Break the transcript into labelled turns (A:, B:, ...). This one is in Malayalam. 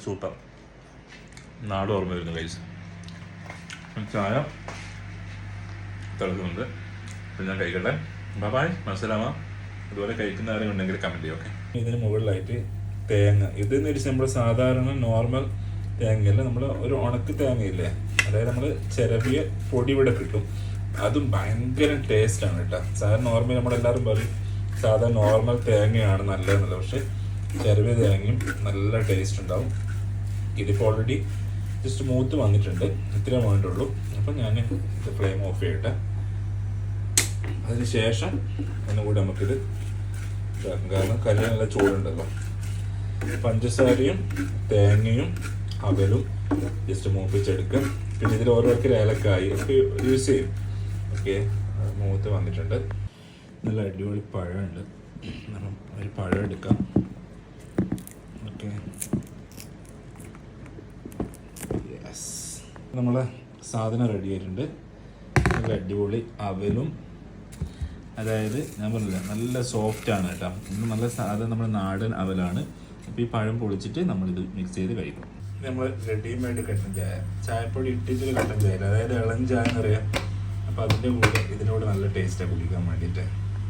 A: സൂപ്പർ. നാട് ഓർമ്മ വരുന്നു ഗൈസ്. ചായ തിളക്കുന്നുണ്ട്. അപ്പം ഞാൻ കഴിക്കട്ടെ. ബൈ, മനസ്സിലാവാ. ഇതുപോലെ കഴിക്കുന്ന ആരെങ്കിലും ഉണ്ടെങ്കിൽ കമൻറ്റ് ചെയ്യും. ഓക്കെ. ഇതിന് മുകളിലായിട്ട് തേങ്ങ. ഇതെന്ന് വെച്ചാൽ നമ്മൾ സാധാരണ നോർമൽ തേങ്ങയല്ല, നമ്മൾ ഒരു ഉണക്ക് തേങ്ങയില്ലേ, അതായത് നമ്മൾ ചിരവിയ പൊടി ഇവിടെ കിട്ടും. അതും ഭയങ്കര ടേസ്റ്റാണ് കേട്ടോ. സാധാരണ നോർമൽ നമ്മളെല്ലാവരും പറയും സാധാരണ നോർമൽ തേങ്ങയാണ് നല്ലതെന്നല്ല, പക്ഷെ ചിരവിയ തേങ്ങയും നല്ല ടേസ്റ്റ് ഉണ്ടാവും. ഇതിപ്പോൾ ഓൾറെഡി ജസ്റ്റ് മൂത്ത് വന്നിട്ടുണ്ട്, ഇത്രേ വേണ്ടുള്ളൂ. അപ്പം ഞാൻ ഇത് ഫ്ലെയിം ഓഫ് ചെയ്യട്ടെ. അതിന് ശേഷം ഒന്നുകൂടി നമുക്കിത് ഇതാക്കും, കാരണം കല്ല് നല്ല ചൂടുണ്ടല്ലോ. പഞ്ചസാരയും തേങ്ങയും അവലും ജസ്റ്റ് മൂപ്പിച്ചെടുക്കും. പിന്നെ ഇതിൽ ഓരോരുത്തർ ഏലക്കായി ഒക്കെ യൂസ് ചെയ്യും. ഓക്കെ, മൂത്ത് വന്നിട്ടുണ്ട്. നല്ല അടിപൊളി പഴമുണ്ട്. ഒരു പഴം എടുക്കാം. ഓക്കെ, യെസ്, നമ്മളെ സാധനം റെഡി ആയിട്ടുണ്ട്. നല്ല അടിപൊളി അവലും, അതായത് ഞാൻ പറഞ്ഞില്ല നല്ല സോഫ്റ്റാണ് കേട്ടോ. ഇത് നല്ല സാധനം നമ്മുടെ നാടൻ അവലാണ്. അപ്പോൾ ഈ പഴം പൊളിച്ചിട്ട് നമ്മളിത് മിക്സ് ചെയ്ത് കഴിക്കും. നമ്മൾ റെഡിമെയ്ഡ് കട്ടൻ ചായ, ചായപ്പൊടി ഇട്ടിട്ട് കട്ടൻ ചായ, അതായത് ഇളം ചായ എന്നറിയാം. അപ്പോൾ അതിൻ്റെ കൂടെ ഇതിനോട് നല്ല ടേസ്റ്റാണ് കുടിക്കാൻ വേണ്ടിയിട്ട്.